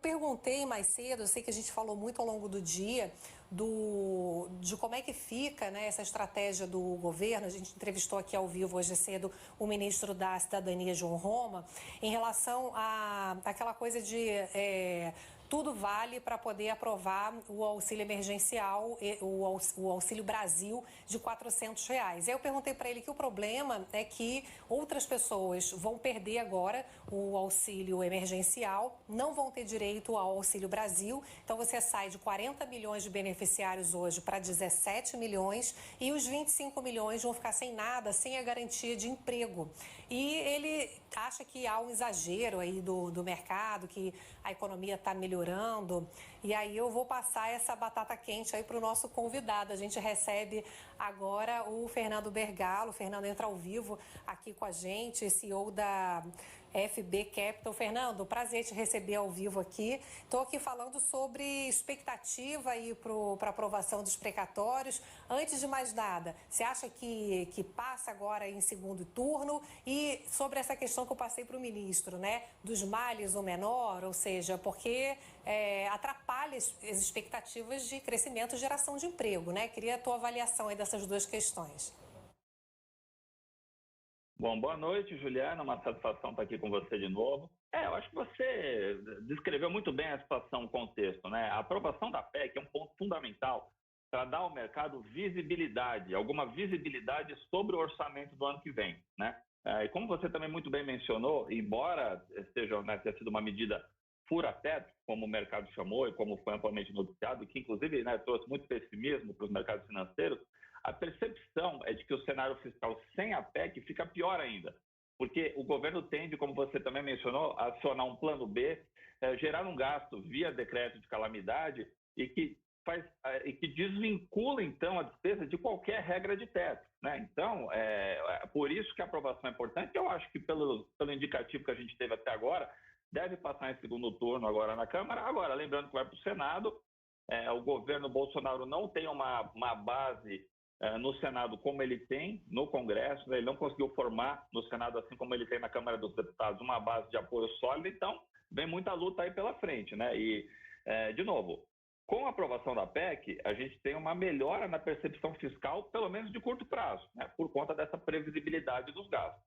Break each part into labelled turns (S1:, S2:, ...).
S1: perguntei mais cedo, eu sei que a gente falou muito ao longo do dia de como é que fica, né, essa estratégia do governo. A gente entrevistou aqui ao vivo hoje cedo o ministro da Cidadania, João Roma, em relação àquela coisa de tudo vale para poder aprovar o auxílio emergencial, o Auxílio Brasil de R$400. Aí eu perguntei para ele que o problema é que outras pessoas vão perder agora o auxílio emergencial, não vão ter direito ao Auxílio Brasil. Então você sai de 40 milhões de beneficiários hoje para 17 milhões e os 25 milhões vão ficar sem nada, sem a garantia de emprego. E ele acha que há um exagero aí do mercado, que a economia está melhorando. E aí eu vou passar essa batata quente aí para o nosso convidado. A gente recebe agora o Fernando Bergalo. O Fernando entra ao vivo aqui com a gente, CEO da FB Capital. Fernando, prazer te receber ao vivo aqui. Estou aqui falando sobre expectativa aí para aprovação dos precatórios. Antes de mais nada, você acha que passa agora em segundo turno? E sobre essa questão que eu passei para o ministro, né, dos males ou menor, ou seja, porque atrapalha as expectativas de crescimento e geração de emprego, né? Queria a tua avaliação aí dessas duas questões.
S2: Bom, boa noite, Juliana. Uma satisfação estar aqui com você de novo. Eu acho que você descreveu muito bem a situação, o contexto, né? A aprovação da PEC é um ponto fundamental para dar ao mercado visibilidade, alguma visibilidade sobre o orçamento do ano que vem, né? E como você também muito bem mencionou, embora seja, né, tenha sido uma medida fura-teto, como o mercado chamou e como foi amplamente noticiado, que inclusive, né, trouxe muito pessimismo para os mercados financeiros, a percepção é de que o cenário fiscal sem a PEC fica pior ainda, porque o governo tende, como você também mencionou, a acionar um plano B, gerar um gasto via decreto de calamidade e que desvincula, então, a despesa de qualquer regra de teto, né? Então, por isso que a aprovação é importante. Eu acho que pelo indicativo que a gente teve até agora, deve passar em segundo turno agora na Câmara. Agora, lembrando que vai para o Senado, o governo Bolsonaro não tem uma base no Senado como ele tem no Congresso, né? Ele não conseguiu formar no Senado, assim como ele tem na Câmara dos Deputados, uma base de apoio sólida. Então, vem muita luta aí pela frente, né? E, de novo, com a aprovação da PEC, a gente tem uma melhora na percepção fiscal, pelo menos de curto prazo, né? Por conta dessa previsibilidade dos gastos.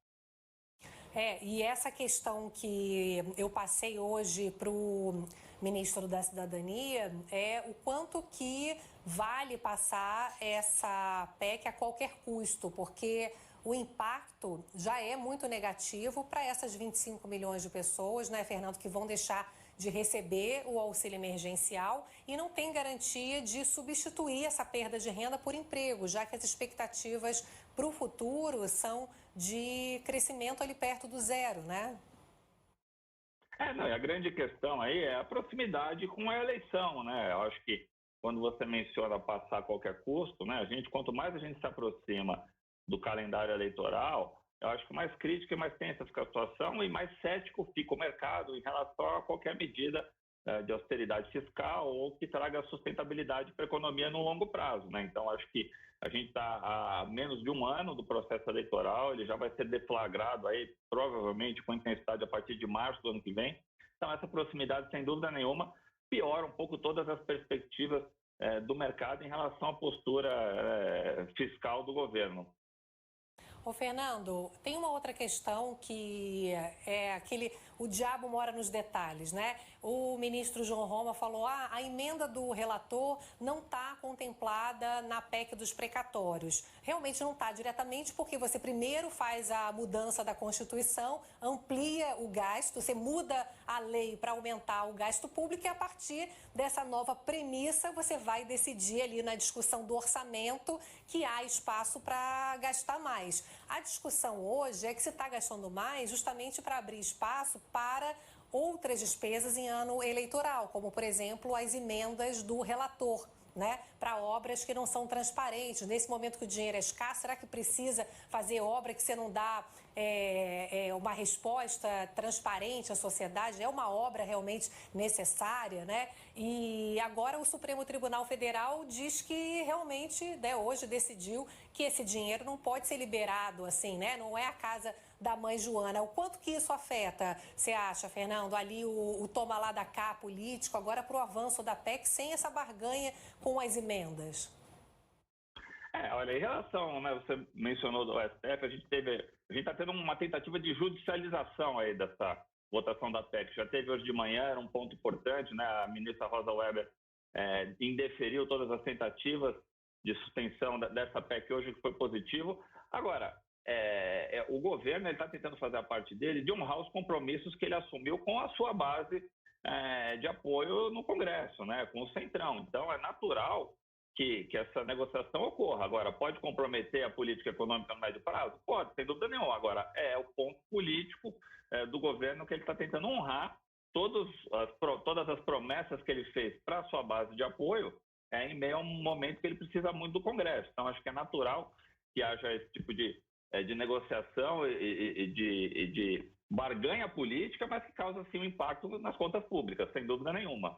S1: E essa questão que eu passei hoje para o ministro da Cidadania é o quanto que vale passar essa PEC a qualquer custo, porque o impacto já é muito negativo para essas 25 milhões de pessoas, né, Fernando, que vão deixar de receber o auxílio emergencial e não tem garantia de substituir essa perda de renda por emprego, já que as expectativas para o futuro são de crescimento ali perto do zero, né?
S2: E a grande questão aí é a proximidade com a eleição, né? Eu acho que quando você menciona passar a qualquer custo, né? Quanto mais a gente se aproxima do calendário eleitoral, eu acho que mais crítica e mais tensa fica a situação e mais cético fica o mercado em relação a qualquer medida de austeridade fiscal ou que traga sustentabilidade para a economia no longo prazo, né? Então, acho que a gente está a menos de um ano do processo eleitoral, ele já vai ser deflagrado aí, provavelmente, com intensidade a partir de março do ano que vem. Então, essa proximidade, sem dúvida nenhuma, piora um pouco todas as perspectivas do mercado em relação à postura fiscal do governo.
S1: Ô, Fernando, tem uma outra questão que é o diabo mora nos detalhes, né? O ministro João Roma falou, a emenda do relator não está contemplada na PEC dos precatórios. Realmente não está diretamente porque você primeiro faz a mudança da Constituição, amplia o gasto, você muda a lei para aumentar o gasto público e a partir dessa nova premissa você vai decidir ali na discussão do orçamento que há espaço para gastar mais. A discussão hoje é que se está gastando mais justamente para abrir espaço para outras despesas em ano eleitoral, como, por exemplo, as emendas do relator, né, para obras que não são transparentes. Nesse momento que o dinheiro é escasso, será que precisa fazer obra que você não dá uma resposta transparente à sociedade? É uma obra realmente necessária, né? E agora o Supremo Tribunal Federal diz que realmente, né, hoje decidiu que esse dinheiro não pode ser liberado assim, né? Não é a casa da mãe Joana. O quanto que isso afeta, você acha, Fernando, ali o toma lá da cá político, agora para o avanço da PEC, sem essa barganha com as emendas?
S2: Olha, em relação, né, você mencionou do STF, a gente está tendo uma tentativa de judicialização aí dessa votação da PEC. Já teve hoje de manhã, era um ponto importante, né? A ministra Rosa Weber indeferiu todas as tentativas de suspensão dessa PEC hoje, que foi positivo. Agora, o governo está tentando fazer a parte dele de honrar os compromissos que ele assumiu com a sua base de apoio no Congresso, né, com o Centrão. Então, é natural que essa negociação ocorra. Agora, pode comprometer a política econômica no médio prazo? Pode, sem dúvida nenhuma. Agora, é o ponto político do governo que ele está tentando honrar todas as promessas que ele fez para a sua base de apoio em meio a um momento que ele precisa muito do Congresso. Então, acho que é natural que haja esse tipo de negociação e de barganha política, mas que causa, sim, um impacto nas contas públicas, sem dúvida nenhuma.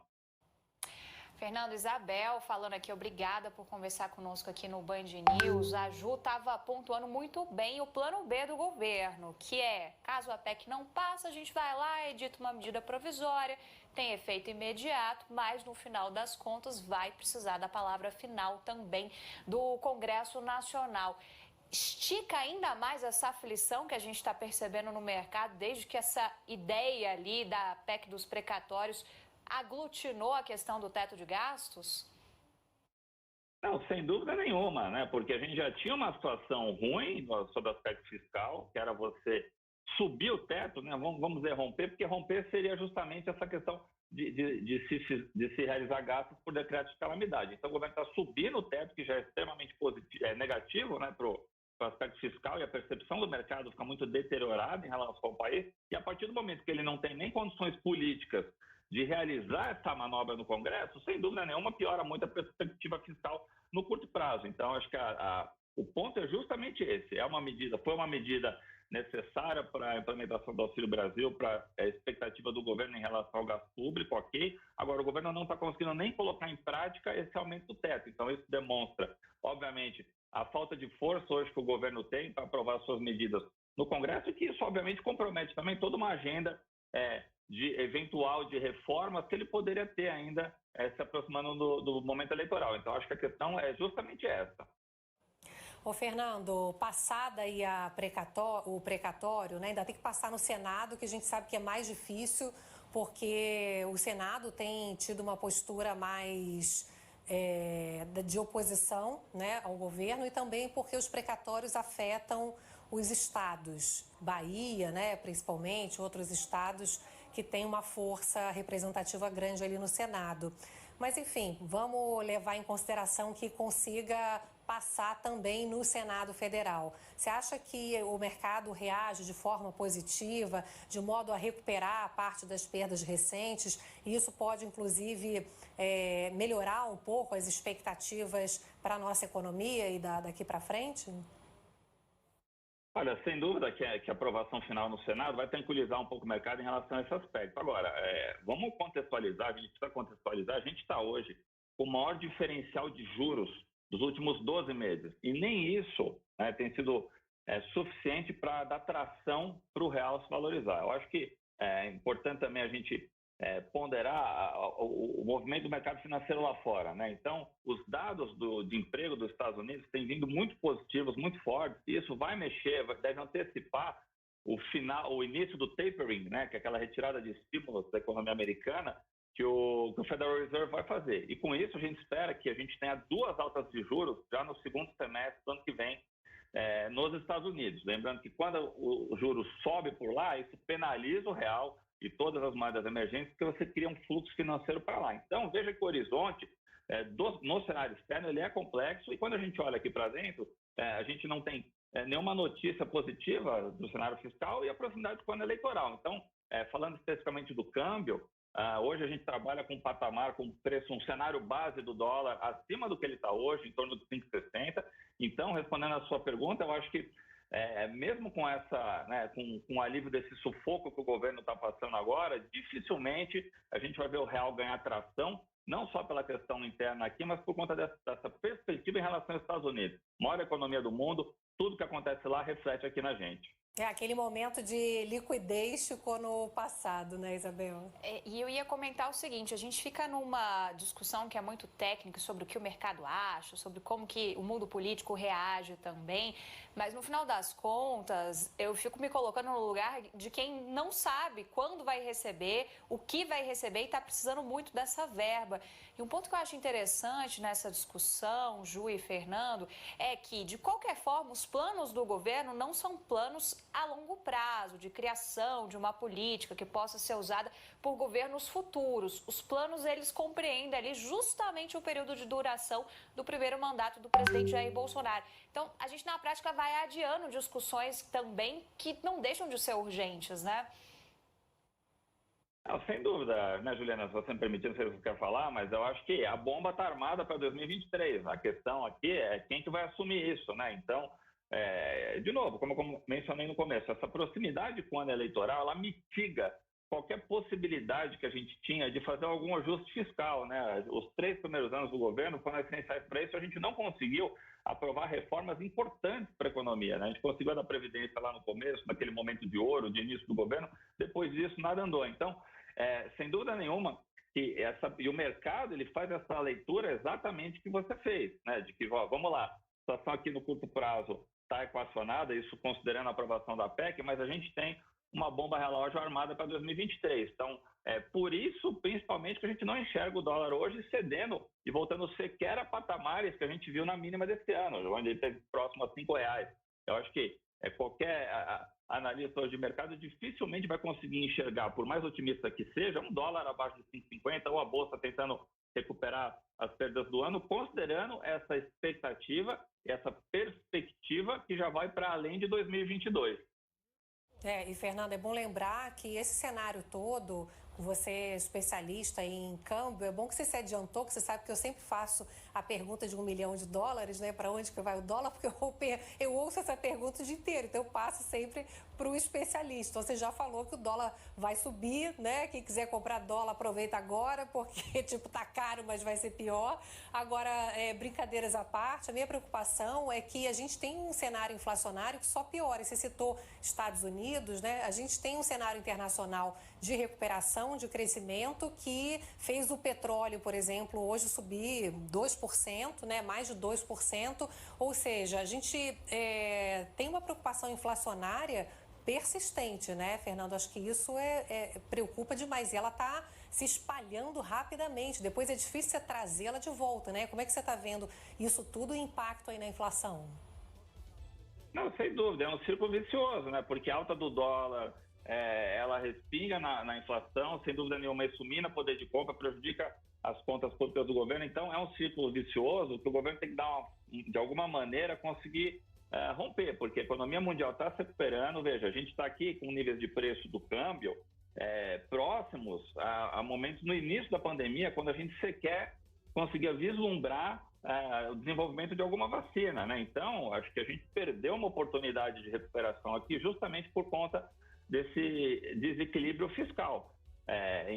S3: Fernando, Isabel falando aqui, obrigada por conversar conosco aqui no Band News. A Ju estava pontuando muito bem o plano B do governo, que é, caso a PEC não passe, a gente vai lá, edita uma medida provisória, tem efeito imediato, mas no final das contas vai precisar da palavra final também do Congresso Nacional. Estica ainda mais essa aflição que a gente está percebendo no mercado, desde que essa ideia ali da PEC dos precatórios aglutinou a questão do teto de gastos?
S2: Não, sem dúvida nenhuma, né? Porque a gente já tinha uma situação ruim sobre o aspecto fiscal, que era você subir o teto, né? Vamos dizer romper, porque romper seria justamente essa questão de se realizar gastos por decreto de calamidade. Então o governo está subindo o teto, que já é extremamente negativo, né, para o aspecto fiscal, e a percepção do mercado fica muito deteriorada em relação ao país, e a partir do momento que ele não tem nem condições políticas de realizar essa manobra no Congresso, sem dúvida nenhuma, piora muito a perspectiva fiscal no curto prazo. Então, acho que o ponto é justamente esse. Foi uma medida necessária para a implementação do Auxílio Brasil, para a expectativa do governo em relação ao gasto público, ok. Agora, o governo não está conseguindo nem colocar em prática esse aumento do teto. Então, isso demonstra, obviamente, a falta de força hoje que o governo tem para aprovar suas medidas no Congresso, e que isso, obviamente, compromete também toda uma agenda de reformas que ele poderia ter ainda se aproximando do momento eleitoral. Então, acho que a questão é justamente essa.
S1: Ô, Fernando, passada aí o precatório, né, ainda tem que passar no Senado, que a gente sabe que é mais difícil, porque o Senado tem tido uma postura mais de oposição, né, ao governo, e também porque os precatórios afetam os estados, Bahia, né, principalmente, outros estados que têm uma força representativa grande ali no Senado. Mas, enfim, vamos levar em consideração que consiga passar também no Senado Federal. Você acha que o mercado reage de forma positiva, de modo a recuperar a parte das perdas recentes? E isso pode, inclusive, melhorar um pouco as expectativas para a nossa economia e daqui para frente?
S2: Olha, sem dúvida que a aprovação final no Senado vai tranquilizar um pouco o mercado em relação a esse aspecto. Agora, vamos contextualizar, a gente precisa contextualizar, a gente está hoje com o maior diferencial de juros dos últimos 12 meses. E nem isso tem sido suficiente para dar tração para o real se valorizar. Eu acho que é importante também a gente ponderar o movimento do mercado financeiro lá fora, né? Então, os dados de emprego dos Estados Unidos têm vindo muito positivos, muito fortes, e isso vai mexer, deve antecipar o início do tapering, né? Que é aquela retirada de estímulos da economia americana que o Federal Reserve vai fazer. E com isso a gente espera que a gente tenha 2 altas de juros já no segundo semestre do ano que vem nos Estados Unidos. Lembrando que quando o juro sobe por lá, isso penaliza o real e todas as moedas emergentes, porque você cria um fluxo financeiro para lá. Então, veja que o horizonte no cenário externo ele é complexo, e quando a gente olha aqui para dentro, a gente não tem nenhuma notícia positiva do cenário fiscal e a proximidade do ano eleitoral. Então, falando especificamente do câmbio, hoje a gente trabalha com um patamar, com preço, um cenário base do dólar acima do que ele está hoje, em torno de 5,60. Então, respondendo à sua pergunta, eu acho que mesmo com com o alívio desse sufoco que o governo está passando agora, dificilmente a gente vai ver o real ganhar tração, não só pela questão interna aqui, mas por conta dessa perspectiva em relação aos Estados Unidos. Maior economia do mundo, tudo que acontece lá reflete aqui na gente.
S1: É, aquele momento de liquidez ficou no passado, né, Isabel?
S3: E eu ia comentar o seguinte, a gente fica numa discussão que é muito técnica sobre o que o mercado acha, sobre como que o mundo político reage também, mas no final das contas, eu fico me colocando no lugar de quem não sabe quando vai receber, o que vai receber e está precisando muito dessa verba. E um ponto que eu acho interessante nessa discussão, Ju e Fernando, é que, de qualquer forma, os planos do governo não são planos a longo prazo, de criação de uma política que possa ser usada por governos futuros. Os planos, eles compreendem ali justamente o período de duração do primeiro mandato do presidente Jair Bolsonaro. Então, a gente, na prática, vai adiando discussões também que não deixam de ser urgentes, né?
S2: Não, sem dúvida, né, Juliana, se você me permitir, não sei se você quer falar, mas eu acho que a bomba está armada para 2023. A questão aqui é quem que vai assumir isso, né? Então, de novo, como eu mencionei no começo, essa proximidade com o ano eleitoral, ela mitiga qualquer possibilidade que a gente tinha de fazer algum ajuste fiscal, né? Os 3 primeiros anos do governo foram essenciais para isso, a gente não conseguiu aprovar reformas importantes para a economia, né? A gente conseguiu a da Previdência lá no começo, naquele momento de ouro, de início do governo, depois disso nada andou. Então, sem dúvida nenhuma, e o mercado ele faz essa leitura exatamente que você fez, né? De que, vamos lá, a situação aqui no curto prazo está equacionada, isso considerando a aprovação da PEC, mas a gente tem uma bomba relógio armada para 2023. Então, por isso, principalmente, que a gente não enxerga o dólar hoje cedendo e voltando sequer a patamares que a gente viu na mínima desse ano, onde ele esteve próximo a R$5. Eu acho que qualquer analista hoje de mercado dificilmente vai conseguir enxergar, por mais otimista que seja, um dólar abaixo de 5,50 ou a bolsa tentando recuperar as perdas do ano, considerando essa expectativa, essa perspectiva que já vai para além de 2022.
S1: E Fernando, é bom lembrar que esse cenário todo, você é especialista em câmbio, é bom que você se adiantou, que você sabe que eu sempre faço a pergunta de $1 milhão, né? Para onde que vai o dólar? Porque eu ouço essa pergunta o dia inteiro, então eu passo sempre para o especialista. Você já falou que o dólar vai subir, né? Quem quiser comprar dólar, aproveita agora, porque, tá caro, mas vai ser pior. Agora, brincadeiras à parte, a minha preocupação é que a gente tem um cenário inflacionário que só piora. Você citou Estados Unidos, né? A gente tem um cenário internacional de recuperação, de crescimento, que fez o petróleo, por exemplo, hoje subir 2%, né? Mais de 2%. Ou seja, a gente tem uma preocupação inflacionária persistente, né, Fernando? Acho que isso preocupa demais. E ela está se espalhando rapidamente. Depois é difícil você trazê-la de volta, né? Como é que você está vendo isso tudo, o impacto aí na inflação?
S2: Não, sem dúvida, é um círculo vicioso, né? Porque a alta do dólar, ela respinga na inflação, sem dúvida nenhuma, isso mina poder de compra, prejudica as contas públicas do governo. Então, é um círculo vicioso que o governo tem que dar, de alguma maneira, conseguir romper, porque a economia mundial está se recuperando. Veja, a gente está aqui com níveis de preço do câmbio próximos a momentos no início da pandemia, quando a gente sequer conseguia vislumbrar o desenvolvimento de alguma vacina, né? Então, acho que a gente perdeu uma oportunidade de recuperação aqui justamente por conta desse desequilíbrio fiscal.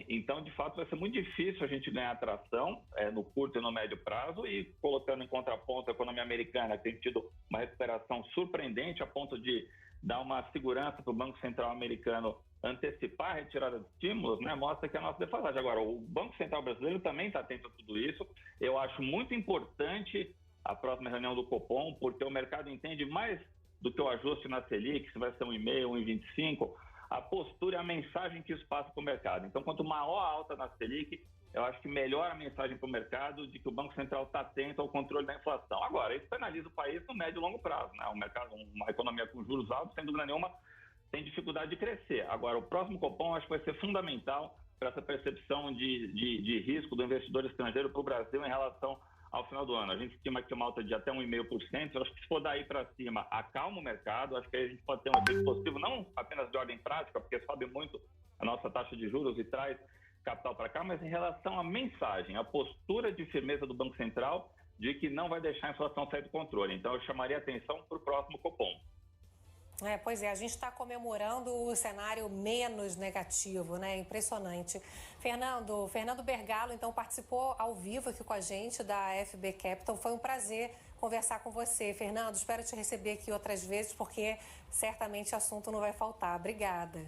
S2: Então, de fato, vai ser muito difícil a gente ganhar atração no curto e no médio prazo, e colocando em contraponto a economia americana, que tem tido uma recuperação surpreendente a ponto de dar uma segurança para o Banco Central americano antecipar a retirada de estímulos, né, mostra que a nossa defasagem. Agora, o Banco Central brasileiro também está atento a tudo isso. Eu acho muito importante a próxima reunião do Copom, porque o mercado entende mais do que o ajuste na Selic, se vai ser 1,5, 1,25, a postura e a mensagem que isso passa para o mercado. Então, quanto maior a alta na Selic, eu acho que melhor a mensagem para o mercado de que o Banco Central está atento ao controle da inflação. Agora, isso penaliza o país no médio e longo prazo, né? Um mercado, uma economia com juros altos, sem dúvida nenhuma, tem dificuldade de crescer. Agora, o próximo Copom acho que vai ser fundamental para essa percepção de risco do investidor estrangeiro para o Brasil em relação ao final do ano. A gente estima que uma alta de até 1,5%. Eu acho que se for daí para cima, acalma o mercado. Acho que aí a gente pode ter um efeito positivo, não apenas de ordem prática, porque sobe muito a nossa taxa de juros e traz capital para cá, mas em relação à mensagem, a postura de firmeza do Banco Central de que não vai deixar a inflação sair do controle. Então, eu chamaria atenção para o próximo Copom.
S1: Pois é, a gente está comemorando o cenário menos negativo, né? Impressionante. Fernando Bergalo, então, participou ao vivo aqui com a gente da FB Capital. Foi um prazer conversar com você. Fernando, espero te receber aqui outras vezes, porque certamente assunto não vai faltar. Obrigada.